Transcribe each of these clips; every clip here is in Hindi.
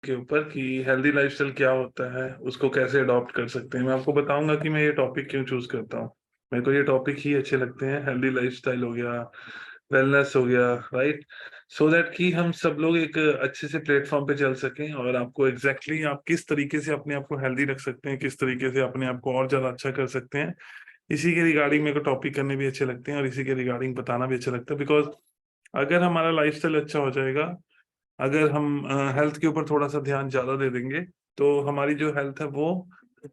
के ऊपर कि हेल्दी लाइफस्टाइल क्या होता है, उसको कैसे अडॉप्ट कर सकते हैं। मैं आपको बताऊंगा कि मैं ये टॉपिक क्यों चूज करता हूँ। मेरे को ये टॉपिक ही अच्छे लगते हैं। हेल्दी लाइफस्टाइल हो गया, वेलनेस हो गया, राइट। सो दैट कि हम सब लोग एक अच्छे से प्लेटफॉर्म पे चल सकें और आपको एग्जैक्टली आप किस तरीके से अपने आप को हेल्दी रख सकते हैं, किस तरीके से अपने आप को और ज्यादा अच्छा कर सकते हैं। इसी के रिगार्डिंग मेरे को टॉपिक करने भी अच्छे लगते हैं और इसी के रिगार्डिंग बताना भी अच्छा लगता है। बिकॉज अगर हमारा लाइफस्टाइल अच्छा हो जाएगा, अगर हम हेल्थ के ऊपर थोड़ा सा ध्यान ज्यादा दे देंगे, तो हमारी जो हेल्थ है वो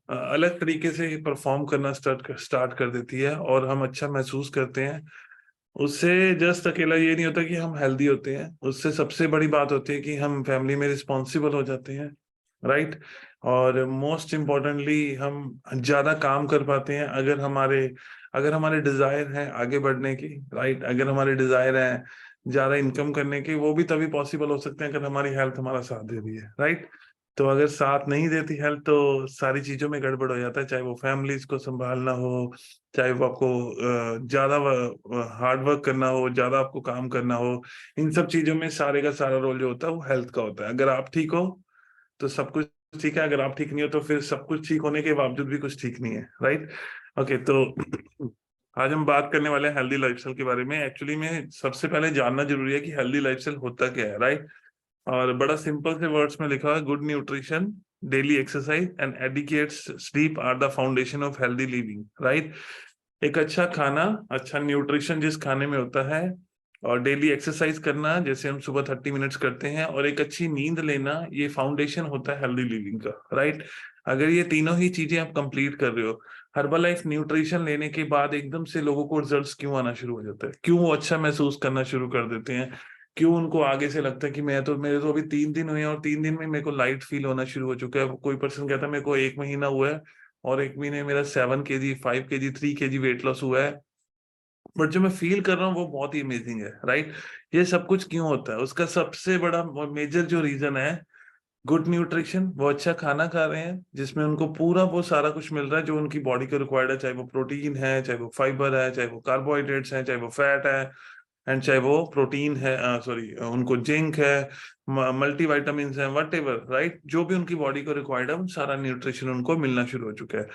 अलग तरीके से परफॉर्म करना स्टार्ट कर देती है और हम अच्छा महसूस करते हैं। उससे जस्ट अकेला ये नहीं होता कि हम हेल्दी होते हैं, उससे सबसे बड़ी बात होती है कि हम फैमिली में रिस्पॉन्सिबल हो जाते हैं, राइट। और मोस्ट इम्पोर्टेंटली हम ज्यादा काम कर पाते हैं। अगर हमारे डिजायर है आगे बढ़ने की, राइट, अगर हमारे डिजायर है ज्यादा इनकम करने की, वो भी तभी पॉसिबल हो सकते हैं अगर हमारी हेल्थ हमारा साथ दे रही है, राइट। तो अगर साथ नहीं देती हेल्थ तो सारी चीजों में गड़बड़ हो जाता है, चाहे वो फैमिलीज को संभालना हो, चाहे वो आपको ज्यादा हार्ड वर्क करना हो, ज्यादा आपको काम करना हो। इन सब चीजों में सारे का सारा रोल जो होता है वो हेल्थ का होता है। अगर आप ठीक हो तो सब कुछ ठीक है, अगर आप ठीक नहीं हो तो फिर सब कुछ ठीक होने के बावजूद भी कुछ ठीक नहीं है, राइट। ओके, तो आज हम बात करने वाले हैं हेल्दी लाइफस्टाइल के बारे में। एक्चुअली में सबसे पहले जानना जरूरी है कि हेल्दी लाइफस्टाइल होता क्या है, राइट। और बड़ा सिंपल से वर्ड्स में लिखा है, good nutrition, daily exercise and adequate sleep are the foundation of healthy living, right. एक अच्छा खाना, अच्छा न्यूट्रिशन जिस खाने में होता है, और डेली एक्सरसाइज करना जैसे हम सुबह 30 मिनट्स करते हैं, और एक अच्छी नींद लेना, ये फाउंडेशन होता है हेल्दी लिविंग का, राइट। अगर ये तीनों ही चीजें आप कंप्लीट कर रहे हो, हर्बल लाइफ न्यूट्रिशन लेने के बाद एकदम से लोगों को रिजल्ट्स क्यों आना शुरू हो जाता है, क्यों वो अच्छा महसूस करना शुरू कर देते हैं, क्यों उनको आगे से लगता है कि मेरे तो अभी 3 दिन हुए हैं और 3 दिन में मेरे को लाइट फील होना शुरू हो चुका है। कोई पर्सन कहता है मेरे को 1 महीना हुआ है और 1 महीने में मेरा 7 kg, 5 kg, 3 kg weight loss हुआ है, बट जो मैं फील कर रहा हूँ वो बहुत ही अमेजिंग है, राइट। ये सब कुछ क्यों होता है, उसका सबसे बड़ा मेजर जो रीजन है, गुड न्यूट्रिशन। वो अच्छा खाना खा रहे हैं जिसमें उनको पूरा वो सारा कुछ मिल रहा है जो उनकी बॉडी को रिक्वायर्ड है, चाहे वो प्रोटीन है, चाहे वो फाइबर है, चाहे वो कार्बोहाइड्रेट्स है, चाहे वो फैट है, एंड चाहे वो प्रोटीन है, सॉरी, उनको जिंक है, मल्टी वाइटामिन है, वट एवर, राइट। जो भी उनकी बॉडी को रिक्वायर्ड है वो सारा न्यूट्रिशन उनको मिलना शुरू हो चुका है।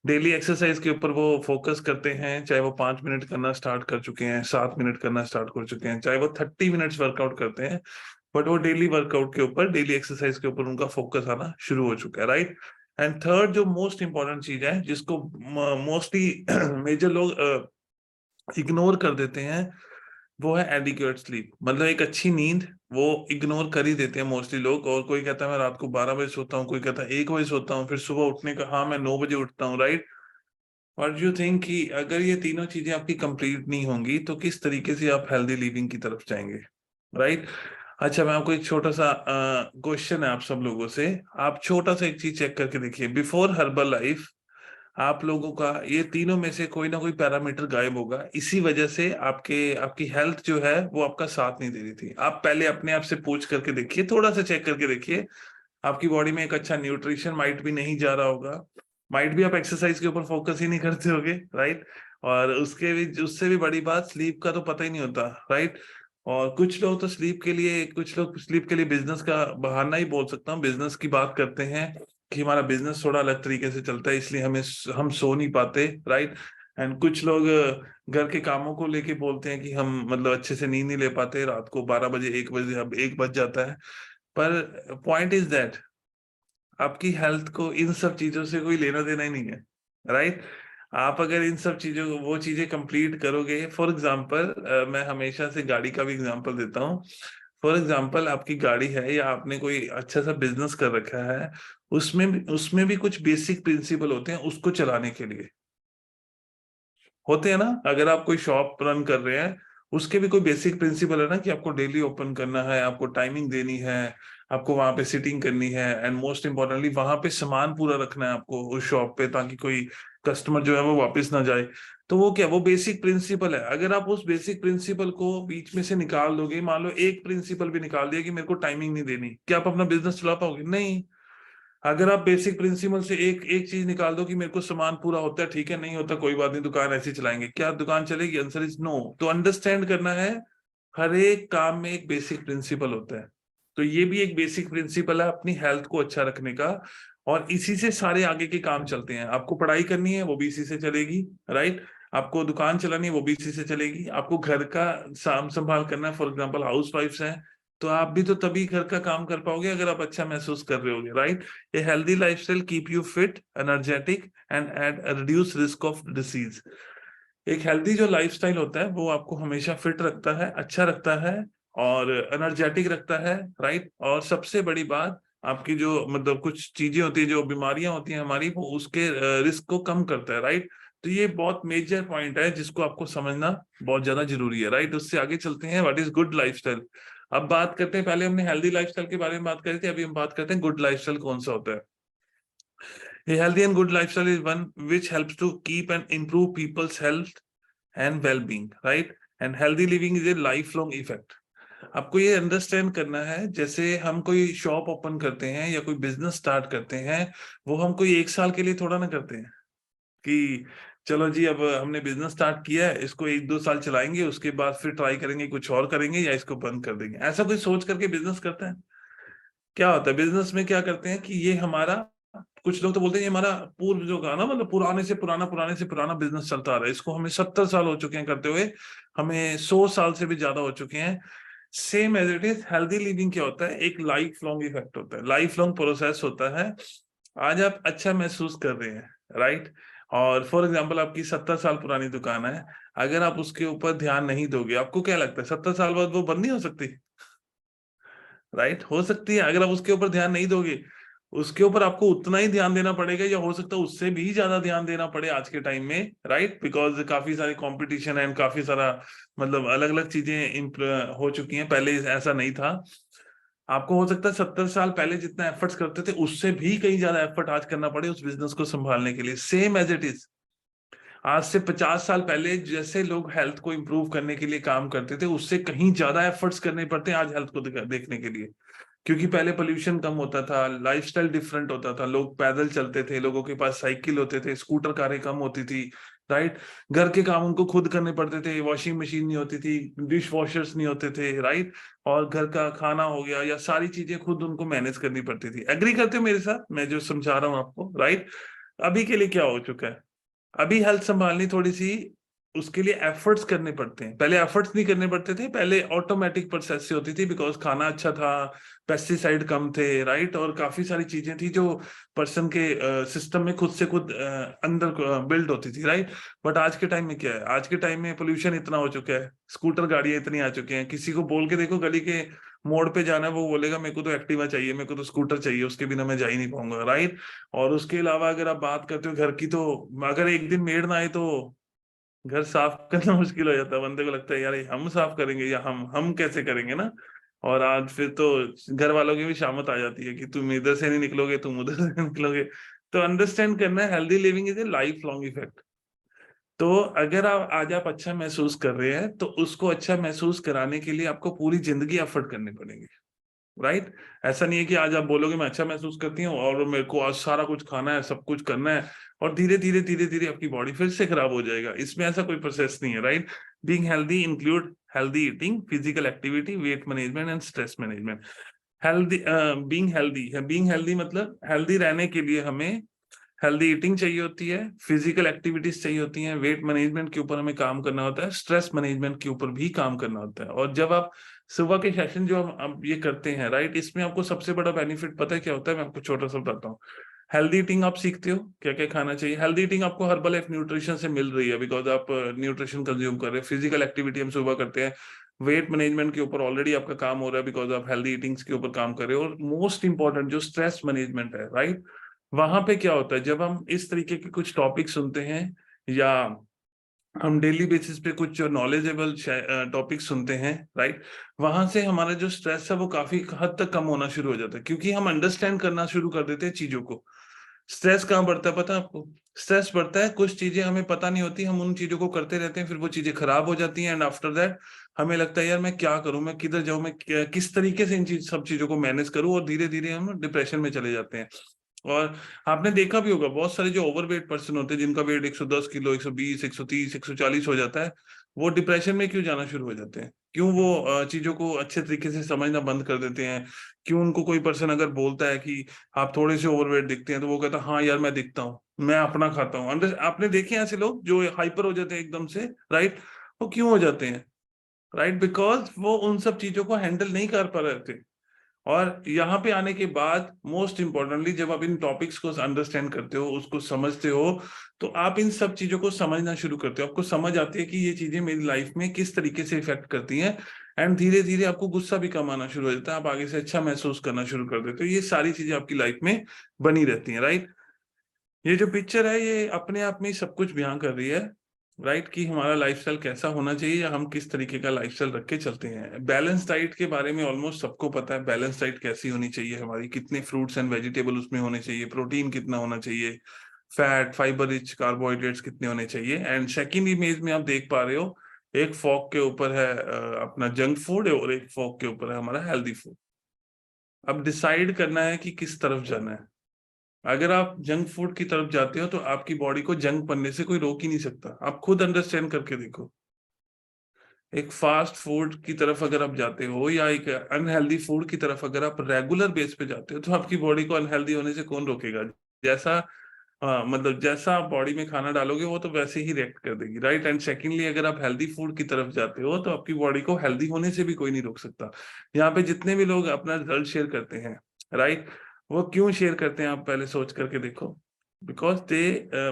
डेली एक्सरसाइज के ऊपर वो फोकस करते हैं, चाहे वो 5 मिनट करना स्टार्ट कर चुके हैं, 7 मिनट करना स्टार्ट कर चुके हैं, चाहे वो 30 मिनट्स वर्कआउट करते हैं, बट वो डेली वर्कआउट के ऊपर, डेली एक्सरसाइज के ऊपर उनका फोकस आना शुरू हो चुका है, राइट। एंड थर्ड जो मोस्ट इंपॉर्टेंट चीज है जिसको मोस्टली मेजर लोग इग्नोर कर देते हैं, वो है एडिक्वेट स्लीप, मतलब एक अच्छी नींद। वो इग्नोर कर ही देते हैं मोस्टली लोग। और कोई कहता है मैं रात को 12 बजे सोता हूँ, कोई कहता है 1 बजे सोता हूँ, फिर सुबह उठने का, हाँ मैं 9 बजे उठता हूँ, राइट। और यू थिंक कि अगर ये तीनों चीजें आपकी कंप्लीट नहीं होंगी तो किस तरीके से आप हेल्दी लिविंग की तरफ जाएंगे, राइट। अच्छा, मैं आपको एक छोटा सा क्वेश्चन है आप सब लोगों से। आप छोटा सा एक चीज चेक करके देखिए, बिफोर हर्बल लाइफ आप लोगों का ये तीनों में से कोई ना कोई पैरामीटर गायब होगा। इसी वजह से आपकी हेल्थ जो है वो आपका साथ नहीं दे रही थी। आप पहले अपने आप से पूछ करके देखिए, थोड़ा सा चेक करके देखिए, आपकी बॉडी में एक अच्छा न्यूट्रिशन माइट भी नहीं जा रहा होगा, माइट भी आप एक्सरसाइज के ऊपर फोकस ही नहीं करते होगे, राइट। और उससे भी बड़ी बात, स्लीप का तो पता ही नहीं होता, राइट। और कुछ लोग तो स्लीप के लिए बिजनेस का बहाना ही बोल सकता हूँ, बिजनेस की बात करते हैं कि हमारा बिजनेस थोड़ा अलग तरीके से चलता है इसलिए हम सो नहीं पाते, राइट। एंड कुछ लोग घर के कामों को लेके बोलते हैं कि हम मतलब अच्छे से नींद नहीं ले पाते, रात को 12 बजे, 1 बजे, अब 1 बज जाता है। पर पॉइंट इज दैट आपकी हेल्थ को इन सब चीजों से कोई लेना देना ही नहीं है, राइट। आप अगर इन सब चीजों को, वो चीजें कंप्लीट करोगे, फॉर एग्जांपल मैं हमेशा से गाड़ी का भी एग्जांपल देता हूँ। फॉर एग्जांपल आपकी गाड़ी है या आपने कोई अच्छा सा बिजनेस कर रखा है, उसमें भी कुछ बेसिक प्रिंसिपल होते हैं उसको चलाने के लिए, होते हैं ना। अगर आप कोई शॉप रन कर रहे हैं, उसके भी कोई बेसिक प्रिंसिपल है ना कि आपको डेली ओपन करना है, आपको टाइमिंग देनी है, आपको वहां पे सिटिंग करनी है, एंड मोस्ट इंपॉर्टेंटली वहां पे सामान पूरा रखना है आपको उस शॉप पे, ताकि कोई कस्टमर जो है वो वापस ना जाए। तो वो क्या, वो बेसिक प्रिंसिपल है। अगर आप उस बेसिक प्रिंसिपल को बीच में से निकाल दोगे, मान लो एक प्रिंसिपल भी निकाल दिया कि मेरे को टाइमिंग नहीं देनी, क्या आप अपना बिजनेस चला पाओगे? नहीं। अगर आप बेसिक प्रिंसिपल से एक एक चीज निकाल दो कि मेरे को सामान पूरा होता है, ठीक है, नहीं होता कोई बात नहीं, दुकान ऐसे ही चलाएंगे, क्या दुकान चलेगी? Answer is no. तो अंडरस्टैंड करना है, हर एक काम में एक बेसिक प्रिंसिपल होता है, तो ये भी एक बेसिक प्रिंसिपल है अपनी हेल्थ को अच्छा रखने का, और इसी से सारे आगे के काम चलते हैं। आपको पढ़ाई करनी है वो भी इसी से चलेगी, राइट। आपको दुकान चलानी है वो भी इसी से चलेगी। आपको घर का साम संभाल करना है, फॉर एग्जाम्पल हाउस वाइफ्स हैं, तो आप भी तो तभी घर का काम कर पाओगे अगर आप अच्छा महसूस कर रहे होगे, right. A healthy lifestyle keep you fit, energetic and at reduce risk of disease. एक हेल्दी जो लाइफस्टाइल होता है वो आपको हमेशा फिट रखता है, अच्छा रखता है और एनर्जेटिक रखता है, राइट। और सबसे बड़ी बात, आपकी जो मतलब कुछ चीजें होती है, जो बीमारियां होती हैं हमारी, वो उसके रिस्क को कम करता है, राइट। तो ये बहुत मेजर पॉइंट है जिसको आपको समझना बहुत ज्यादा जरूरी है, राइट। उससे आगे चलते हैं, व्हाट इज गुड लाइफस्टाइल। अब बात करते हैं, पहले हमने हेल्दी लाइफस्टाइल के बारे में बात करी थी, अभी हम बात करते हैं गुड लाइफस्टाइल कौन सा होता है। A healthy and good lifestyle is one which helps to keep and improve people's health and well-being, right? And healthy living is a lifelong effect. आपको ये अंडरस्टैंड करना है, जैसे हम कोई शॉप ओपन करते हैं या कोई बिजनेस स्टार्ट करते हैं, वो हम कोई 1 साल के लिए थोड़ा ना करते हैं कि चलो जी अब हमने बिजनेस स्टार्ट किया है, इसको 1-2 साल चलाएंगे, उसके बाद फिर ट्राई करेंगे कुछ और करेंगे या इसको बंद कर देंगे। ऐसा कोई सोच करके बिजनेस करता है? क्या होता है बिजनेस में, क्या करते हैं कि ये हमारा, कुछ लोग तो बोलते हैं ये हमारा पूर्व जो का ना, मतलब पुराने से पुराना बिजनेस चलता आ रहा है, इसको हमें 70 साल हो चुके हैं करते हुए, हमें 100 साल से भी ज्यादा हो चुके हैं। Same as it is healthy living क्या होता है, एक लाइफ लॉन्ग इफेक्ट होता है, लाइफ लॉन्ग प्रोसेस होता है। आज आप अच्छा महसूस कर रहे हैं, राइट। और फॉर एग्जाम्पल आपकी 70 साल पुरानी दुकान है, अगर आप उसके ऊपर ध्यान नहीं दोगे, आपको क्या लगता है 70 साल बाद वो बंद नहीं हो सकती? राइट, हो सकती है। अगर आप उसके ऊपर ध्यान नहीं दोगे, उसके ऊपर आपको उतना ही ध्यान देना पड़ेगा, या हो सकता है उससे भी ज्यादा ध्यान देना पड़े आज के टाइम में, राइट। बिकॉज काफी सारी कंपटीशन है, काफी सारा मतलब अलग अलग चीजें हो चुकी हैं, पहले ऐसा नहीं था। आपको हो सकता है 70 साल पहले जितना एफर्ट्स करते थे उससे भी कहीं ज्यादा एफर्ट आज करना पड़े उस बिजनेस को संभालने के लिए। सेम एज इट इज, आज से 50 साल पहले जैसे लोग हेल्थ को इंप्रूव करने के लिए काम करते थे, उससे कहीं ज्यादा एफर्ट्स करने पड़ते हैं आज हेल्थ को देखने के लिए। क्योंकि पहले पोल्यूशन कम होता था, लाइफस्टाइल डिफरेंट होता था, लोग पैदल चलते थे, लोगों के पास साइकिल होते थे, स्कूटर कारें कम होती थी, राइट। घर के काम उनको खुद करने पड़ते थे, वॉशिंग मशीन नहीं होती थी, डिश वॉशर्स नहीं होते थे, राइट। और घर का खाना हो गया या सारी चीजें खुद उनको मैनेज करनी पड़ती थी। एग्री करते हो मेरे साथ मैं जो समझा रहा हूँ आपको, राइट। अभी के लिए क्या हो चुका है, अभी हेल्थ संभालनी थोड़ी सी, उसके लिए एफर्ट्स करने पड़ते हैं। पहले एफर्ट्स नहीं करने पड़ते थे, पहले ऑटोमेटिक प्रोसेस से होती थी, बिकॉज खाना अच्छा था, पेस्टिसाइड कम थे, राइट। और काफी सारी चीजें थी जो पर्सन के सिस्टम में खुद से खुद अंदर बिल्ड होती थी, राइट। बट आज के टाइम में क्या है, आज के टाइम में पोल्यूशन इतना हो चुका है, स्कूटर गाड़ियां इतनी आ चुकी हैं, किसी को बोल के देखो गली के मोड़ पे जाना है, वो बोलेगा मेरे को तो एक्टिवा चाहिए, मेरे को तो स्कूटर चाहिए, उसके बिना मैं जा ही नहीं पाऊंगा, राइट। और उसके अलावा अगर आप बात करते हो घर की, तो अगर एक दिन मेड ना आए तो घर साफ करना मुश्किल हो जाता है। बंदे को लगता है यार ये हम साफ करेंगे या हम कैसे करेंगे ना। और आज फिर तो घर वालों की भी शामत आ जाती है कि तुम इधर से नहीं निकलोगे, तुम उधर से नहीं निकलोगे। तो अंडरस्टैंड करना है, healthy living is a life long effect. तो अगर आप आज आप अच्छा महसूस कर रहे हैं, तो उसको अच्छा महसूस कराने के लिए आपको पूरी जिंदगी एफर्ट करने पड़ेंगे, राइट। ऐसा नहीं है कि आज आप बोलोगे मैं अच्छा महसूस करती हूँ और मेरे को आज सारा कुछ खाना है, सब कुछ करना है, और धीरे धीरे आपकी बॉडी फिर से खराब हो जाएगा। इसमें ऐसा कोई प्रोसेस नहीं है, right. Being healthy include healthy eating, physical activity, weight management and stress management. Healthy being healthy मतलब हेल्दी रहने के लिए हमें हेल्दी ईटिंग चाहिए होती है, फिजिकल एक्टिविटीज चाहिए होती हैं, वेट मैनेजमेंट के ऊपर हमें काम करना होता है, स्ट्रेस मैनेजमेंट के ऊपर भी काम करना होता है। और जब आप सुबह के सेशन जो हम अब ये करते हैं, राइट, इसमें आपको सबसे बड़ा बेनिफिट पता है क्या होता है, मैं आपको छोटा सा बताता हूँ। हेल्दी ईटिंग आप सीखते हो क्या क्या खाना चाहिए। हेल्दी ईटिंग आपको हर्बल लाइफ न्यूट्रिशन से मिल रही है, बिकॉज आप न्यूट्रिशन कंज्यूम कर रहे हैं। फिजिकल एक्टिविटी हम सुबह करते हैं, वेट मैनेजमेंट के ऊपर ऑलरेडी आपका काम हो रहा है, बिकॉज आप हेल्दी ईटिंग्स के ऊपर काम कर रहे हो। और मोस्ट इंपॉर्टेंट जो स्ट्रेस मैनेजमेंट है, राइट, वहां पे क्या होता है, जब हम इस तरीके के कुछ टॉपिक सुनते हैं या हम डेली बेसिस पे कुछ जो नॉलेजेबल टॉपिक सुनते हैं, राइट, वहां से हमारा जो स्ट्रेस है वो काफी हद तक कम होना शुरू हो जाता है, क्योंकि हम अंडरस्टैंड करना शुरू कर देते हैं चीजों को। स्ट्रेस कहाँ बढ़ता है पता है आपको? स्ट्रेस बढ़ता है, कुछ चीजें हमें पता नहीं होती, हम उन चीजों को करते रहते हैं, फिर वो चीजें खराब हो जाती हैं, एंड आफ्टर दैट हमें लगता है यार मैं क्या करूं, मैं किधर जाऊं, मैं किस तरीके से इन सब चीजों को मैनेज करूं, और धीरे धीरे हम डिप्रेशन में चले जाते हैं। और आपने देखा भी होगा बहुत सारे जो ओवरवेट पर्सन होते हैं, जिनका वेट 110 किलो, 120, 130, 140 हो जाता है, वो डिप्रेशन में क्यों जाना शुरू हो जाते हैं? क्यों वो चीजों को अच्छे तरीके से समझना बंद कर देते हैं? क्यों उनको कोई पर्सन अगर बोलता है कि आप थोड़े से ओवरवेट दिखते हैं, तो वो कहता है हाँ यार मैं दिखता हूँ, मैं अपना खाता हूँ। आपने देखे हैं ऐसे लोग जो हाइपर हो जाते हैं एकदम से, राइट? वो क्यों हो जाते हैं? राइट, बिकॉज वो उन सब चीजों को हैंडल नहीं कर पा रहे थे। और यहाँ पे आने के बाद मोस्ट इंपॉर्टेंटली, जब आप इन टॉपिक्स को अंडरस्टैंड करते हो, उसको समझते हो, तो आप इन सब चीजों को समझना शुरू करते हो। आपको समझ आती है कि ये चीजें मेरी लाइफ में किस तरीके से इफेक्ट करती हैं। एंड धीरे धीरे आपको गुस्सा भी कम आना शुरू हो जाता है, आप आगे से अच्छा महसूस करना शुरू कर देते हो। ये सारी चीजें आपकी लाइफ में बनी रहती हैं, राइट? ये जो पिक्चर है ये अपने आप में ही सब कुछ बयां कर रही है, राइट, कि हमारा लाइफस्टाइल कैसा होना चाहिए या हम किस तरीके का लाइफस्टाइल रख के चलते हैं। बैलेंस डाइट के बारे में ऑलमोस्ट सबको पता है, बैलेंस डाइट कैसी होनी चाहिए हमारी, कितने फ्रूट्स एंड वेजिटेबल उसमें होने चाहिए, प्रोटीन कितना होना चाहिए, फैट, फाइबर रिच कार्बोहाइड्रेट्स कितने होने चाहिए। एंड सेकंड इमेज में आप देख पा रहे हो, एक फॉक के ऊपर है अपना जंक फूड और एक फॉक के ऊपर है हमारा हेल्दी फूड। अब डिसाइड करना है कि किस तरफ जाना है। अगर आप जंक फूड की तरफ जाते हो तो आपकी बॉडी को जंक बनने से कोई रोक ही नहीं सकता। आप खुद अंडरस्टैंड करके देखो, एक फास्ट फूड की तरफ अगर आप जाते हो या एक अनहेल्दी फूड की तरफ अगर आप रेगुलर बेस पे जाते हो, तो आपकी बॉडी को अनहेल्दी होने से कौन रोकेगा? जैसा मतलब जैसा आप बॉडी में खाना डालोगे वो तो वैसे ही रिएक्ट कर देगी, राइट? एंड सेकेंडली, अगर आप हेल्दी फूड की तरफ जाते हो तो आपकी बॉडी को हेल्दी होने से भी कोई नहीं रोक सकता। यहाँ पे जितने भी लोग अपना रिजल्ट शेयर करते हैं, राइट, वो क्यों शेयर करते हैं आप पहले सोच करके देखो। बिकॉज दे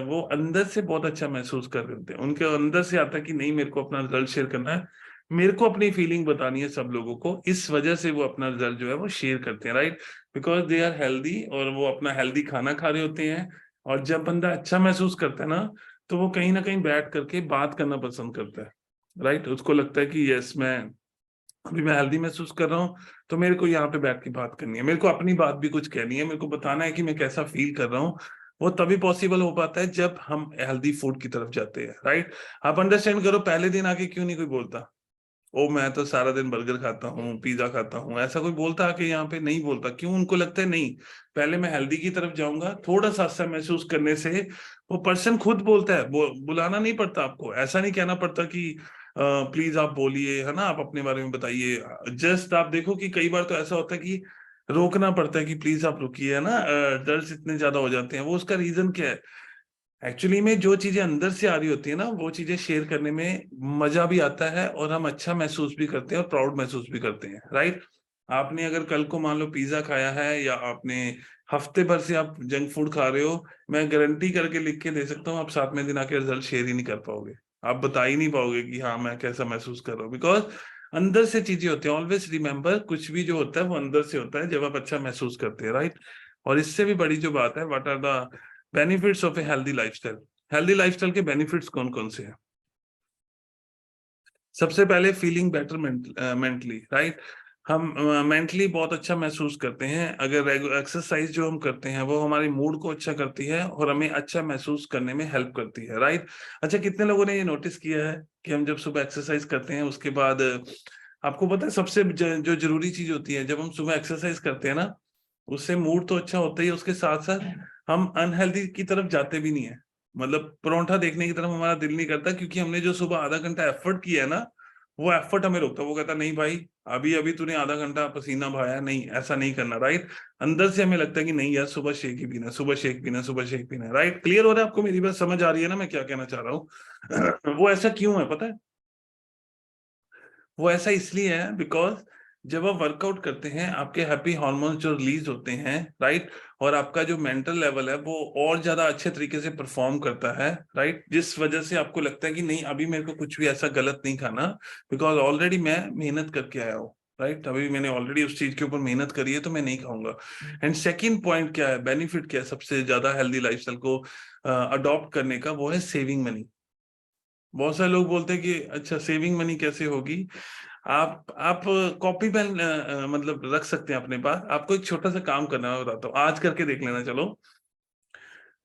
वो अंदर से बहुत अच्छा महसूस कर रहे होते हैं, उनके अंदर से आता है कि नहीं, मेरे को अपना रिजल्ट शेयर करना है, मेरे को अपनी फीलिंग बतानी है सब लोगों को। इस वजह से वो अपना रिजल्ट जो है वो शेयर करते हैं, right? Because they are healthy और वो अपना हेल्दी खाना खा रहे होते हैं। और जब बंदा अच्छा महसूस करता है ना, तो वो कहीं ना कहीं बैठ करके बात करना पसंद करता है, राइट? उसको लगता है कि यस, मैं अभी मैं हेल्दी महसूस कर रहा हूँ, तो मेरे को यहाँ पे बैठ के बात करनी है, मेरे को अपनी बात भी कुछ कहनी है, मेरे को बताना है कि मैं कैसा फील कर रहा हूँ। वो तभी पॉसिबल हो पाता है जब हम हेल्दी फूड की तरफ जाते हैं, राइट? आप अंडरस्टैंड करो, पहले दिन आके क्यों नहीं कोई बोलता, ओ मैं तो सारा दिन बर्गर खाता हूँ, पिज्जा खाता हूँ, ऐसा कोई बोलता आके यहाँ पे? नहीं बोलता। क्यों? उनको लगता है नहीं, पहले मैं हेल्दी की तरफ जाऊंगा, थोड़ा सा अच्छा महसूस करने से वो पर्सन खुद बोलता है। बुलाना नहीं पड़ता आपको, ऐसा नहीं कहना पड़ता कि प्लीज आप बोलिए, है ना, आप अपने बारे में बताइए। जस्ट आप देखो कि कई बार तो ऐसा होता है कि रोकना पड़ता है कि प्लीज आप रुकिए, है ना। दर्द इतने ज्यादा हो जाते हैं, वो उसका रीजन क्या है? एक्चुअली में जो चीजें अंदर से आ रही होती है ना, वो चीजें शेयर करने में मजा भी आता है और हम अच्छा महसूस भी करते हैं और प्राउड महसूस भी करते हैं, राइट? आपने अगर कल को मान लो पिज्जा खाया है या आपने हफ्ते भर से आप जंक फूड खा रहे हो, मैं गारंटी करके लिख के दे सकता हूँ, आप 7वें दिन आके रिजल्ट शेयर ही नहीं कर पाओगे। आप बता ही नहीं पाओगे कि हाँ मैं कैसा महसूस कर रहा हूँ। बिकॉज अंदर से चीजें होती हैं। ऑलवेज रिमेम्बर, कुछ भी जो होता है वो अंदर से होता है जब आप अच्छा महसूस करते हैं, राइट? और इससे भी बड़ी जो बात है, what are the benefits of a healthy lifestyle? Healthy lifestyle के बेनिफिट्स कौन कौन से हैं? सबसे पहले फीलिंग बेटर मेंटली, राइट? हम मेंटली बहुत अच्छा महसूस करते हैं अगर एक्सरसाइज जो हम करते हैं वो हमारे मूड को अच्छा करती है और हमें अच्छा महसूस करने में हेल्प करती है, राइट? अच्छा, कितने लोगों ने ये नोटिस किया है कि हम जब सुबह एक्सरसाइज करते हैं उसके बाद आपको पता है सबसे जो जरूरी चीज होती है, जब हम सुबह एक्सरसाइज करते हैं ना, उससे मूड तो अच्छा होता ही है, उसके साथ साथ हम अनहेल्दी की तरफ जाते भी नहीं है। मतलब परोंठा देखने की तरफ हमारा दिल नहीं करता, क्योंकि हमने जो सुबह आधा घंटा एफर्ट किया है ना, वो एफर्ट हमें रोकता है। वो कहता नहीं भाई, अभी अभी तूने आधा घंटा पसीना बहाया, नहीं ऐसा नहीं करना, राइट? अंदर से हमें लगता है कि नहीं यार, सुबह शेक ही पीना, सुबह शेक पीना, सुबह शेक पीना, राइट? क्लियर हो रहा है आपको? मेरी बात समझ आ रही है ना मैं क्या कहना चाह रहा हूँ? वो ऐसा क्यों है पता है? वो ऐसा इसलिए है बिकॉज जब आप वर्कआउट करते हैं आपके हैप्पी हार्मोन्स जो रिलीज होते हैं, राइट, और आपका जो मेंटल लेवल है वो और ज्यादा अच्छे तरीके से परफॉर्म करता है, राइट, जिस वजह से आपको लगता है कि नहीं अभी मेरे को कुछ भी ऐसा गलत नहीं खाना, बिकॉज ऑलरेडी मैं मेहनत करके आया हूँ, राइट? अभी मैंने ऑलरेडी उस चीज के ऊपर मेहनत करी है, तो मैं नहीं खाऊंगा। एंड सेकेंड पॉइंट क्या है, बेनिफिट क्या है सबसे ज्यादा हेल्दी लाइफस्टाइल को अडॉप्ट करने का? वो है सेविंग मनी। बहुत सारे लोग बोलते हैं कि अच्छा सेविंग मनी कैसे होगी? आप कॉपी पेन मतलब रख सकते हैं अपने पास। आपको एक छोटा सा काम करना है, बताता हूँ, आज करके देख लेना। चलो,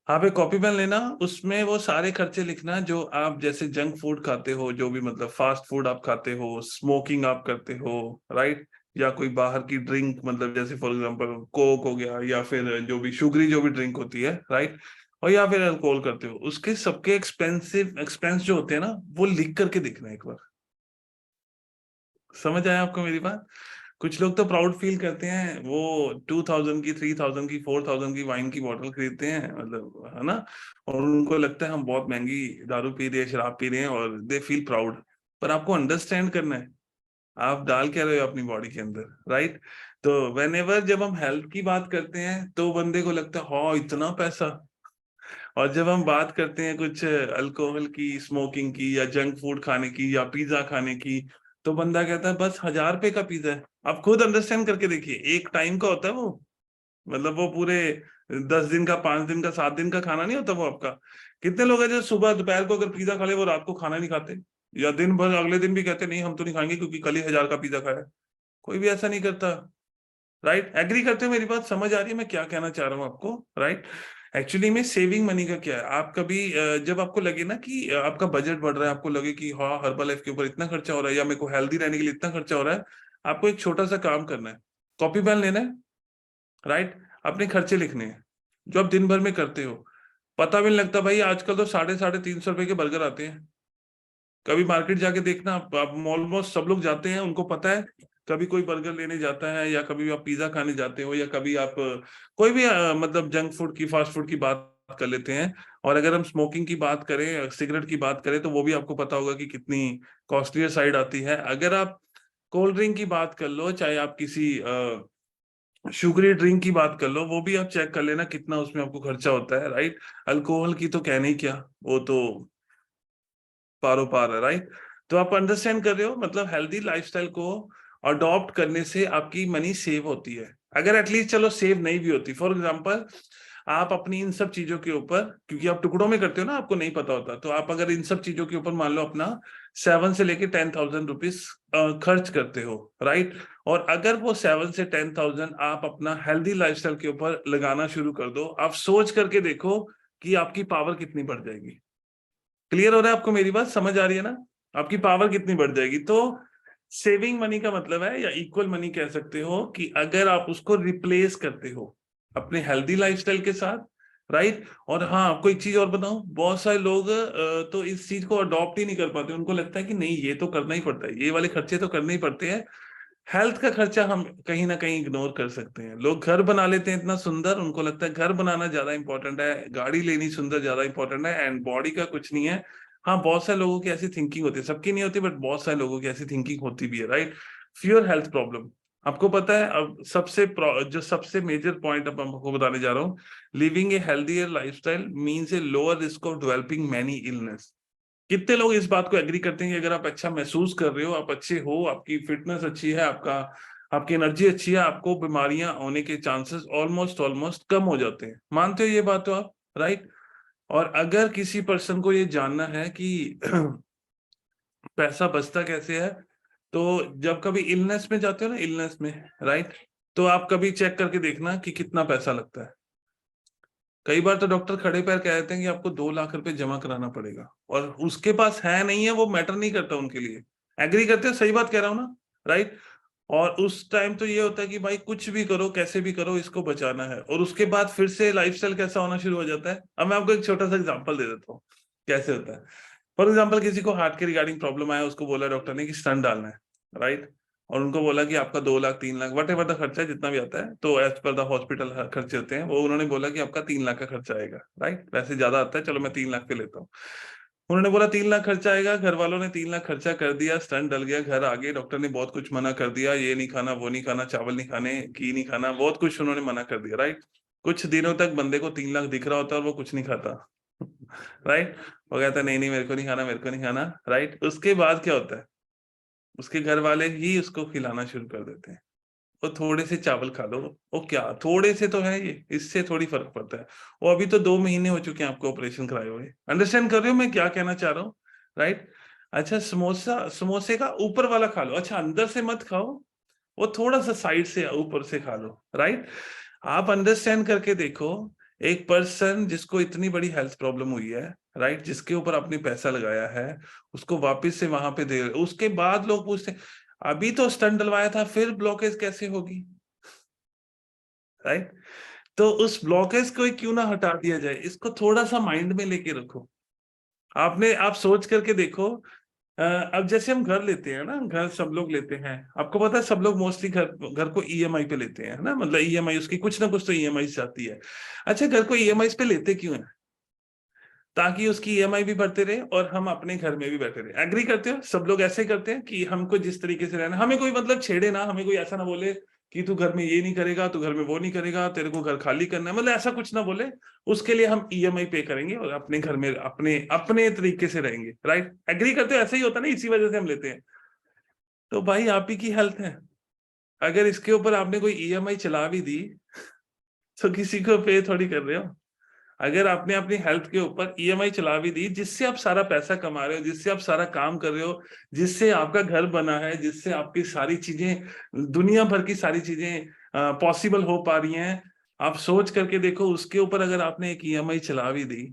आप एक कॉपी पेन लेना, उसमें वो सारे खर्चे लिखना जो आप जैसे जंक फूड खाते हो, जो भी मतलब फास्ट फूड आप खाते हो, स्मोकिंग आप करते हो, राइट, या कोई बाहर की ड्रिंक, मतलब जैसे फॉर एग्जांपल कोक हो गया, या फिर जो भी शुगरी जो भी ड्रिंक होती है, राइट, और या फिर अल्कोहल करते हो, उसके सबके एक्सपेंस जो होते हैं ना, वो लिख करके देखना एक बार। समझ आया आपको मेरी बात? कुछ लोग तो प्राउड फील करते हैं, वो 2000 की, 3000 की, 4000 की वाइन की बोतल खरीदते हैं, मतलब, है ना, और उनको लगता है हम बहुत महंगी दारू पी रहे हैं, शराब पी रहे हैं, और दे फील प्राउड। पर आपको अंडरस्टैंड करना है आप डाल क्या रहे हो अपनी बॉडी के अंदर, राइट? तो वेन एवर जब हम हेल्थ की बात करते हैं तो बंदे को लगता है हाँ इतना पैसा, और जब हम बात करते हैं कुछ अल्कोहल की, स्मोकिंग की, या जंक फूड खाने की, या पिज्जा खाने की, तो बंदा कहता है बस 1000 रुपए का पिज्जा है। आप खुद अंडरस्टैंड करके देखिए, एक टाइम का होता है वो, मतलब वो पूरे 10 दिन का, 5 दिन का, 7 दिन का खाना नहीं होता वो आपका। कितने लोग हैं जो सुबह दोपहर को अगर पिज्जा खा ले, वो रात को खाना नहीं खाते, या दिन भर अगले दिन भी कहते नहीं हम तो नहीं खाएंगे क्योंकि कल ही 1000 का पिज्जा खाया। कोई भी ऐसा नहीं करता, राइट? एग्री करते हो मेरी बात? समझ आ रही है मैं क्या कहना चाह रहा हूँ आपको, राइट? एक्चुअली में सेविंग मनी का क्या है, आप कभी जब आपको लगे ना कि आपका बजट बढ़ रहा है, आपको लगे कि हाँ हर्बल लाइफ के ऊपर इतना खर्चा हो रहा है, या मेरे को हेल्दी रहने के लिए इतना खर्चा हो रहा है, आपको एक छोटा सा काम करना है, कॉपी पेन लेना है, राइट? अपने खर्चे लिखने हैं जो आप दिन भर में करते हो। पता भी नहीं लगता भाई, आजकल तो 350 के बर्गर आते हैं। कभी मार्केट जाके देखना, आप ऑलमोस्ट सब लोग जाते हैं, उनको पता है। कभी कोई बर्गर लेने जाता है, या कभी आप पिज्जा खाने जाते हो, या कभी आप कोई भी मतलब जंक फूड की, फास्ट फूड की बात कर लेते हैं। और अगर हम स्मोकिंग की बात करें, सिगरेट की बात करें, तो वो भी आपको पता होगा कि कितनी कॉस्टलियर साइड आती है। अगर आप कोल्ड ड्रिंक की बात कर लो, चाहे आप किसी शुगरी ड्रिंक की बात कर लो, वो भी आप चेक कर लेना कितना उसमें आपको खर्चा होता है, राइट? अल्कोहल की तो कहने ही क्या, वो तो पारो पार है, राइट? तो आप अंडरस्टैंड कर रहे हो, मतलब हेल्दी लाइफस्टाइल को अडॉप्ट करने से आपकी मनी सेव होती है। अगर एटलीस्ट चलो सेव नहीं भी होती, फॉर एग्जांपल आप अपनी इन सब चीजों के ऊपर, क्योंकि आप टुकड़ों में करते हो ना, आपको नहीं पता होता, तो आप अगर इन सब चीजों के ऊपर मान लो अपना 7 से लेके 10,000 रुपीज खर्च करते हो, राइट? और अगर वो 7 से 10,000 आप अपना हेल्दी लाइफस्टाइल के ऊपर लगाना शुरू कर दो, आप सोच करके देखो कि आपकी पावर कितनी बढ़ जाएगी। क्लियर हो रहा है आपको मेरी बात? समझ आ रही है ना? आपकी पावर कितनी बढ़ जाएगी। तो सेविंग मनी का मतलब है, या इक्वल मनी कह सकते हो, कि अगर आप उसको रिप्लेस करते हो अपने हेल्दी लाइफस्टाइल के साथ, राइट? और हाँ, आपको एक चीज और बताऊं, बहुत सारे लोग तो इस चीज को अडॉप्ट ही नहीं कर पाते। उनको लगता है कि नहीं ये तो करना ही पड़ता है, ये वाले खर्चे तो करने ही पड़ते हैं। हेल्थ का खर्चा हम कहीं ना कहीं इग्नोर कर सकते हैं। लोग घर बना लेते हैं इतना सुंदर, उनको लगता है घर बनाना ज्यादा इंपॉर्टेंट है, गाड़ी लेनी सुंदर ज्यादा इंपॉर्टेंट है, एंड बॉडी का कुछ नहीं है। हाँ, बहुत सारे लोगों की ऐसी थिंकिंग होती है, सबकी नहीं होती, बट बहुत सारे लोगों की ऐसी थिंकिंग होती भी है, राइट? Fewer health problem. आपको पता है, अब जो सबसे मेजर पॉइंट अब आपको बताने जा रहा हूँ, living A healthier lifestyle means a lower risk of developing many illness. कितने लोग इस बात को एग्री करते हैं कि अगर आप अच्छा महसूस कर रहे हो, आप अच्छे हो, आपकी फिटनेस अच्छी है, आपकी एनर्जी अच्छी है, आपको बीमारियां होने के चांसेस ऑलमोस्ट ऑलमोस्ट कम हो जाते हैं। मानते हो ये बात तो आप, राइट? और अगर किसी पर्सन को ये जानना है कि पैसा बचता कैसे है, तो जब कभी इलनेस में जाते हो ना, इलनेस में, राइट, तो आप कभी चेक करके देखना कि कितना पैसा लगता है। कई बार तो डॉक्टर खड़े पैर कह देते हैं कि आपको 2 लाख रुपए जमा कराना पड़ेगा, और उसके पास है नहीं है, वो मैटर नहीं करता उनके लिए। एग्री करते हो? सही बात कह रहा हूं ना, राइट? और उस टाइम तो ये होता है कि भाई कुछ भी करो, कैसे भी करो, इसको बचाना है। और उसके बाद फिर से लाइफस्टाइल कैसा होना शुरू हो जाता है। अब मैं आपको एक छोटा सा एग्जांपल दे देता हूँ कैसे होता है। फॉर एग्जाम्पल, किसी को हार्ट के रिगार्डिंग प्रॉब्लम आया, उसको बोला डॉक्टर ने कि स्टंट डालना है, राइट? और उनको बोला कि आपका 2 lakh, 3 lakh, what ever the खर्चा है, जितना भी आता है, तो एज पर द हॉस्पिटल खर्चे होते हैं, वो उन्होंने बोला कि आपका 3 लाख का खर्चा आएगा, राइट? वैसे ज्यादा आता है, चलो मैं 3 लाख पे लेता हूँ। उन्होंने बोला 3 लाख खर्चा आएगा, घर वालों ने 3 लाख खर्चा कर दिया, स्टंट डल गया, घर आ गए, डॉक्टर ने बहुत कुछ मना कर दिया, ये नहीं खाना, वो नहीं खाना, चावल नहीं खाने, घी नहीं खाना, बहुत कुछ उन्होंने मना कर दिया, राइट? कुछ दिनों तक बंदे को 3 लाख दिख रहा होता है और वो कुछ नहीं खाता, राइट? वो कहता है नहीं नहीं, मेरे को नहीं खाना, मेरे को नहीं खाना, राइट? उसके बाद क्या होता है, उसके घर वाले ही उसको खिलाना शुरू कर देते हैं। वो थोड़े से चावल खा लो, वो क्या थोड़े से तो है, ये इससे थोड़ी फर्क पड़ता है। वो अभी तो 2 महीने हो चुके हैं आपको ऑपरेशन कराए हुए। अंडरस्टैंड कर रहे हो मैं क्या कहना चाह रहा हूँ, राइट? अच्छा, समोसे का ऊपर वाला खा लो, अच्छा अंदर से मत खाओ, वो थोड़ा सा साइड से ऊपर से खा लो, राइट? आप अंडरस्टैंड करके देखो, एक पर्सन जिसको इतनी बड़ी हेल्थ प्रॉब्लम हुई है, राइट, जिसके ऊपर आपने पैसा लगाया है, उसको वापस से वहां पे दे, उसके बाद लोग पूछते हैं अभी तो स्टंट डलवाया था, फिर ब्लॉकेज कैसे होगी, राइट? तो उस ब्लॉकेज को ही क्यों ना हटा दिया जाए, इसको थोड़ा सा माइंड में लेके रखो। आप सोच करके देखो अब जैसे हम घर लेते हैं ना, घर सब लोग लेते हैं, आपको पता है सब लोग मोस्टली घर घर को ईएमआई पे लेते हैं ना, मतलब ईएमआई उसकी कुछ ना कुछ तो ईएमआई जाती है। अच्छा, घर को ईएमआई पे लेते क्यों है? ताकि उसकी ईएमआई भी भरते रहे और हम अपने घर में भी बैठे रहे। एग्री करते हो? सब लोग ऐसे ही करते हैं कि हमको जिस तरीके से रहना, हमें कोई मतलब छेड़े ना, हमें कोई ऐसा ना बोले कि तू घर में ये नहीं करेगा, तू घर में वो नहीं करेगा, तेरे को घर खाली करना है, मतलब ऐसा कुछ ना बोले। उसके लिए हम ईएमआई पे करेंगे और अपने घर में अपने अपने तरीके से रहेंगे। राइट? एग्री करते हो? ऐसा ही होता है ना, इसी वजह से हम लेते हैं। तो भाई आप ही की हेल्थ है, अगर इसके ऊपर आपने कोई ईएमआई चला भी दी तो किसी को पे थोड़ी कर रहे हो। अगर आपने अपनी हेल्थ के ऊपर ईएमआई चला भी दी, जिससे आप सारा पैसा कमा रहे हो, जिससे आप सारा काम कर रहे हो, जिससे आपका घर बना है, जिससे आपकी सारी चीजें, दुनिया भर की सारी चीजें पॉसिबल हो पा रही हैं, आप सोच करके देखो, उसके ऊपर अगर आपने एक ईएमआई चला भी दी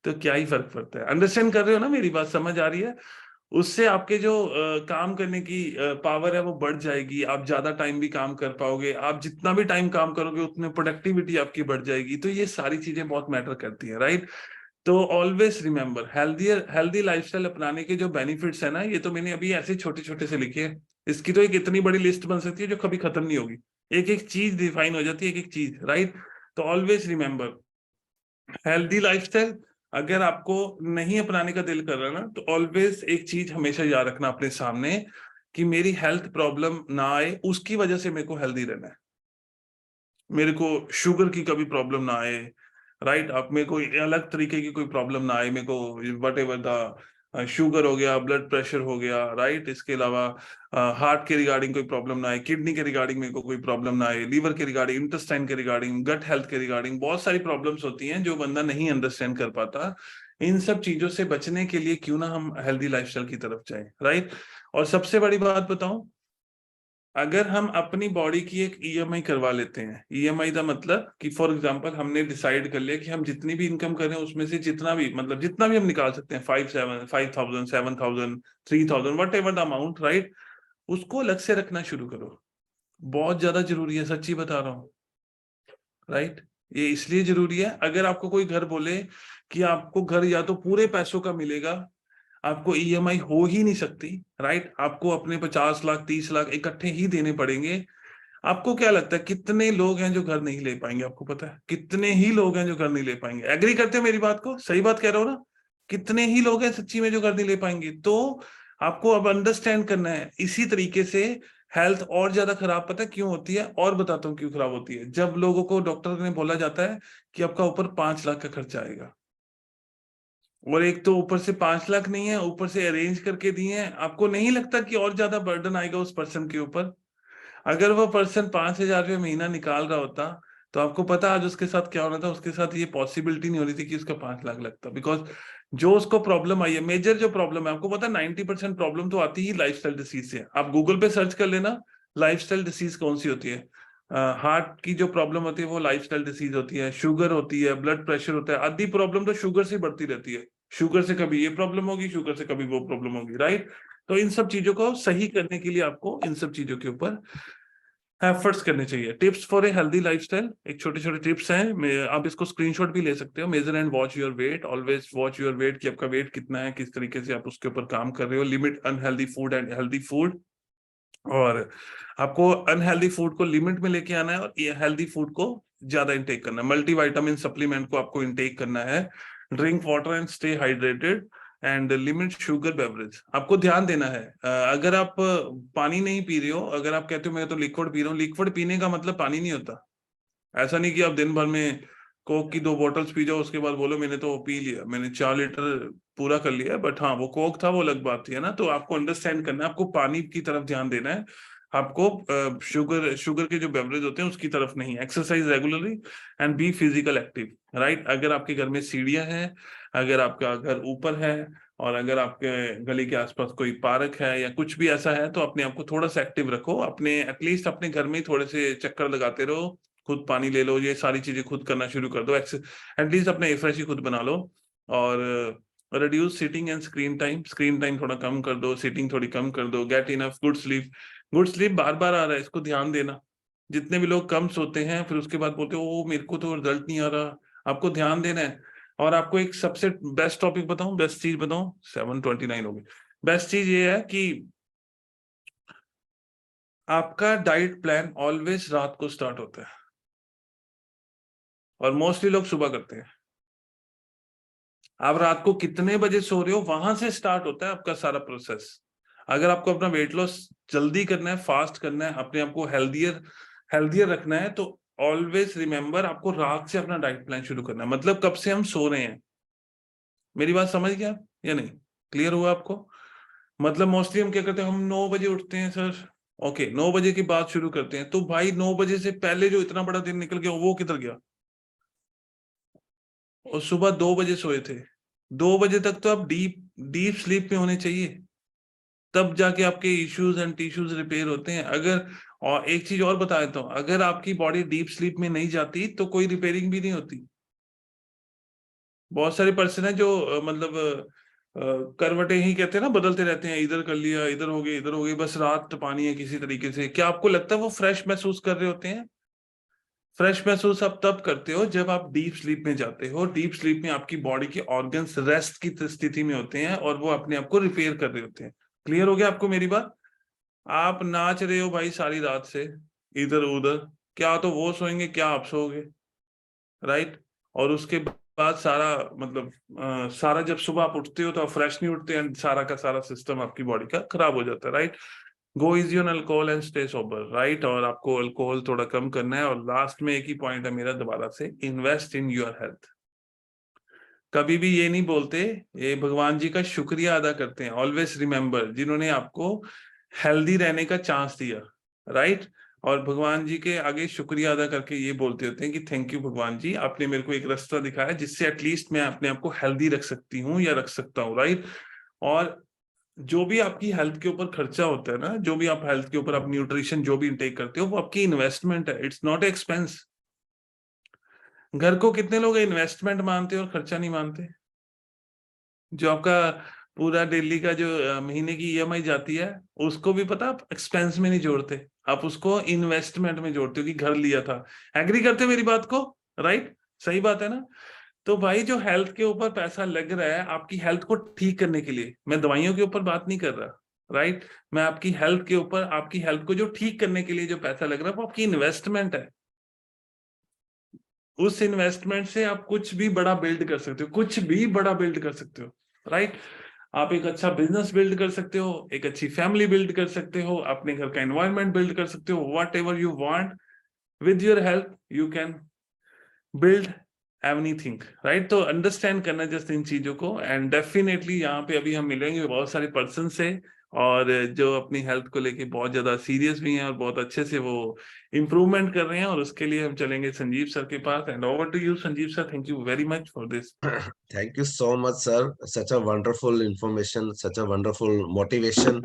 तो क्या ही फर्क पड़ता है। अंडरस्टैंड कर रहे हो ना, मेरी बात समझ आ रही है? उससे आपके जो काम करने की पावर है वो बढ़ जाएगी, आप ज्यादा टाइम भी काम कर पाओगे, आप जितना भी टाइम काम करोगे उतने प्रोडक्टिविटी आपकी बढ़ जाएगी। तो ये सारी चीजें बहुत मैटर करती हैं, राइट? तो ऑलवेज रिमेंबर, हेल्दी लाइफस्टाइल अपनाने के जो बेनिफिट्स है ना, ये तो मैंने अभी ऐसे छोटे छोटे से लिखे हैं। इसकी तो एक इतनी बड़ी लिस्ट बन सकती है जो कभी खत्म नहीं होगी। एक एक चीज डिफाइन हो जाती है, एक एक चीज, राइट? तो ऑलवेज रिमेंबर, हेल्दी लाइफस्टाइल अगर आपको नहीं अपनाने का दिल कर रहा ना, तो ऑलवेज एक चीज हमेशा याद रखना अपने सामने, कि मेरी हेल्थ प्रॉब्लम ना आए, उसकी वजह से मेरे को हेल्दी रहना है। मेरे को शुगर की कभी प्रॉब्लम ना आए, राइट? आप मेरे को अलग तरीके की कोई प्रॉब्लम ना आए, मेरे को वट एवर द शुगर हो गया, ब्लड प्रेशर हो गया, राइट? इसके अलावा हार्ट के रिगार्डिंग कोई प्रॉब्लम ना आए, किडनी के रिगार्डिंग मेरे को कोई प्रॉब्लम ना आए, लीवर के रिगार्डिंग, इंटेस्टाइन के रिगार्डिंग, गट हेल्थ के रिगार्डिंग, बहुत सारी प्रॉब्लम्स होती हैं जो बंदा नहीं अंडरस्टैंड कर पाता। इन सब चीजों से बचने के लिए क्यों ना हम हेल्दी लाइफस्टाइल की तरफ जाएं, राइट? और सबसे बड़ी बात बताऊं, अगर हम अपनी बॉडी की एक ईएमआई करवा लेते हैं, ईएमआई का मतलब कि फॉर एग्जांपल हमने डिसाइड कर लिया कि हम जितनी भी इनकम करें उसमें से जितना भी, मतलब जितना भी हम निकाल सकते हैं, 5,000 7,000 3,000 what ever the amount, right? उसको अलग से रखना शुरू करो। बहुत ज्यादा जरूरी है, सच्ची बता रहा हूँ, राइट? ये इसलिए जरूरी है, अगर आपको कोई घर बोले कि आपको घर या तो पूरे पैसों का मिलेगा, आपको ईएमआई हो ही नहीं सकती, राइट? आपको अपने 50 लाख 30 लाख इकट्ठे ही देने पड़ेंगे। आपको क्या लगता है कितने लोग हैं जो घर नहीं ले पाएंगे? आपको पता है कितने ही लोग हैं जो घर नहीं ले पाएंगे? एग्री करते हो मेरी बात को? सही बात कह रहा हूं ना? कितने ही लोग हैं सच्ची में जो घर नहीं ले पाएंगे। तो आपको अब अंडरस्टैंड करना है। इसी तरीके से हेल्थ और ज्यादा खराब पता है क्यों होती है? और बताता हूँ क्यों खराब होती है। जब लोगों को डॉक्टर ने बोला जाता है कि आपका ऊपर 5 लाख का खर्चा आएगा, और एक तो ऊपर से 5 लाख नहीं है, ऊपर से अरेंज करके दिए हैं, आपको नहीं लगता कि और ज्यादा बर्डन आएगा उस पर्सन के ऊपर? अगर वो पर्सन 5,000 रुपये महीना निकाल रहा होता, तो आपको पता आज उसके साथ क्या होना था? उसके साथ ये पॉसिबिलिटी नहीं हो रही थी कि उसका 5 लाख लगता, बिकॉज जो उसको प्रॉब्लम आई है, मेजर जो प्रॉब्लम है, आपको पता है 90% प्रॉब्लम तो आती ही लाइफस्टाइल डिसीज से। आप गूगल पे सर्च कर लेना लाइफस्टाइल डिसीज कौन सी होती है। हार्ट की जो प्रॉब्लम होती है वो लाइफस्टाइल डिसीज होती है, शुगर होती है, ब्लड प्रेशर होता है, आधी प्रॉब्लम तो शुगर से बढ़ती रहती है। शुगर से कभी ये प्रॉब्लम होगी, शुगर से कभी वो प्रॉब्लम होगी, राइट? तो इन सब चीजों को सही करने के लिए आपको इन सब चीजों के ऊपर एफर्ट्स करने चाहिए। Tips for a healthy lifestyle, एक छोटे छोटे टिप्स हैं, आप इसको स्क्रीनशॉट भी ले सकते हो। Measure and watch your weight, always watch your weight कि आपका वेट कितना है, किस तरीके से आप उसके ऊपर काम कर रहे हो। Limit unhealthy food and healthy food, और आपको अनहेल्दी फूड को लिमिट में लेके आना है और हेल्दी फूड को ज्यादा इंटेक करना है। मल्टीविटामिन सप्लीमेंट को आपको इंटेक करना है। Drink water and stay hydrated and limit sugar beverage. आपको ध्यान देना है, अगर आप पानी नहीं पी रहे हो, अगर आप कहते हो मैं तो लिक्विड पी रहा हूँ, लिक्विड पीने का मतलब पानी नहीं होता। ऐसा नहीं कि आप दिन भर में कोक की 2 बॉटल्स पी जाओ, उसके बाद बोलो मैंने तो पी लिया, मैंने 4 लीटर पूरा कर लिया, बट हाँ वो कोक था, वो अलग बात थी, है ना? तो आपको अंडरस्टैंड करना है, आपको पानी की तरफ ध्यान देना है, आपको शुगर शुगर के जो बेवरेज होते हैं उसकी तरफ नहीं। Exercise regularly and B physical active, right? अगर आपके घर में सीढ़ियां हैं, अगर आपका घर ऊपर है, और अगर आपके गली के आसपास कोई पार्क है या कुछ भी ऐसा है, तो अपने आप को थोड़ा सा एक्टिव रखो। अपने एटलीस्ट अपने घर में ही थोड़े से चक्कर लगाते रहो, खुद पानी ले लो, ये सारी चीजें खुद करना शुरू कर दो। एटलीस्ट अपने रिफ्रेश ही खुद बना लो। और reduce sitting and screen time, screen time थोड़ा कम कर दो, सिटिंग थोड़ी कम कर दो। Get enough good sleep, good sleep बार बार आ रहा है, इसको ध्यान देना। जितने भी लोग कम सोते हैं फिर उसके बाद बोलते हैं ओ मेरे को तो रिजल्ट नहीं आ रहा, आपको ध्यान देना है। और आपको एक सबसे बेस्ट टॉपिक बताऊं, बेस्ट चीज बताऊं, 7:29 हो गई। बेस्ट चीज ये है कि आपका डाइट प्लान ऑलवेज रात को स्टार्ट होता है और मोस्टली लोग सुबह करते हैं। आप रात को कितने बजे सो रहे हो वहां से स्टार्ट होता है आपका सारा प्रोसेस। अगर आपको अपना वेट लॉस जल्दी करना है, फास्ट करना है, अपने आप को हेल्दियर हेल्दियर रखना है, तो ऑलवेज रिमेंबर आपको रात से अपना डाइट प्लान शुरू करना है। मतलब कब से हम सो रहे हैं, मेरी बात समझ गया या नहीं? क्लियर हुआ आपको? मतलब मोस्टली हम क्या करते हैं, हम 9 बजे उठते हैं सर, ओके 9 बजे की बात शुरू करते हैं, तो भाई 9 बजे से पहले जो इतना बड़ा दिन निकल गया वो किधर गया? और सुबह 2 बजे सोए थे, 2 बजे तक तो आप डीप डीप स्लीप में होने चाहिए, तब जाके आपके इश्यूज एंड टिश्यूज रिपेयर होते हैं। अगर, और एक चीज और बता देता हूँ, अगर आपकी बॉडी डीप स्लीप में नहीं जाती तो कोई रिपेयरिंग भी नहीं होती। बहुत सारे पर्सन है जो मतलब करवटें ही कहते हैं ना, बदलते रहते हैं, इधर कर लिया, इधर हो गई, इधर हो गई, बस रात पानी है किसी तरीके से। क्या आपको लगता है वो फ्रेश महसूस कर रहे होते हैं? फ्रेश महसूस आप तब करते हो जब आप डीप स्लीप में जाते हो। डीप स्लीप में आपकी बॉडी के ऑर्गन्स रेस्ट की स्थिति में होते हैं और वो अपने आप को रिपेयर कर रहे होते हैं। क्लियर हो गया आपको मेरी बात? आप नाच रहे हो भाई सारी रात से इधर उधर, क्या तो वो सोएंगे, क्या आप सोओगे, राइट? और उसके बाद सारा मतलब सारा जब सुबह आप उठते हो तो आप फ्रेश नहीं उठते एंड सारा का सारा सिस्टम आपकी बॉडी का खराब हो जाता है, right? Go easy on alcohol and stay sober, right? और आपको अल्कोहल थोड़ा कम करना है। और लास्ट में एक ही पॉइंट है मेरा दोबारा से, इन्वेस्ट इन योर हेल्थ। कभी भी ये नहीं बोलते, ये भगवान जी का शुक्रिया अदा करते हैं, ऑलवेज रिमेंबर, जिन्होंने आपको हेल्दी रहने का चांस दिया, राइट? और भगवान जी के आगे शुक्रिया अदा करके ये बोलते होते हैं कि थैंक यू भगवान जी, आपने मेरे को एक रास्ता दिखाया जिससे एटलीस्ट मैं अपने आप को हेल्दी रख सकती हूँ या रख सकता हूँ, राइट? और जो भी आपकी हेल्थ के ऊपर खर्चा होता है ना, जो भी आप हेल्थ के ऊपर, आप न्यूट्रिशन जो भी इंटेक करते हो, वो आपकी इन्वेस्टमेंट है, इट्स नॉट एक्सपेंस। घर को कितने लोग इन्वेस्टमेंट मानते हैं और खर्चा नहीं मानते? जो आपका पूरा डेली का जो महीने की ईएमआई जाती है, उसको भी पता आप एक्सपेंस में नहीं जोड़ते, आप उसको इन्वेस्टमेंट में जोड़ते हो कि घर लिया था। एग्री करते मेरी बात को? राइट? सही बात है ना? तो भाई जो हेल्थ के ऊपर पैसा लग रहा है आपकी हेल्थ को ठीक करने के लिए, मैं दवाइयों के ऊपर बात नहीं कर रहा, राइट? मैं आपकी हेल्थ के ऊपर, आपकी हेल्थ को जो ठीक करने के लिए जो पैसा लग रहा है वो आपकी इन्वेस्टमेंट है। उस इन्वेस्टमेंट से आप कुछ भी बड़ा बिल्ड कर सकते हो, कुछ भी बड़ा बिल्ड कर सकते हो, राइट? आप एक अच्छा बिजनेस बिल्ड कर सकते हो, एक अच्छी फैमिली बिल्ड कर सकते हो, अपने घर का एनवायरनमेंट बिल्ड कर सकते हो, what ever you want with your help you can build everything, right? तो अंडरस्टैंड करना जस्ट इन चीजों को। एंड डेफिनेटली यहाँ पे अभी हम मिलेंगे बहुत सारे पर्सन से, और जो अपनी हेल्थ को लेके बहुत ज्यादा सीरियस भी हैं और बहुत अच्छे से वो इम्प्रूवमेंट कर रहे हैं, और उसके लिए हम चलेंगे संजीव सर के पास। And over to you Sanjeev sir, thank you very much for this. Thank you so much, sir. Such a wonderful information, such a wonderful motivation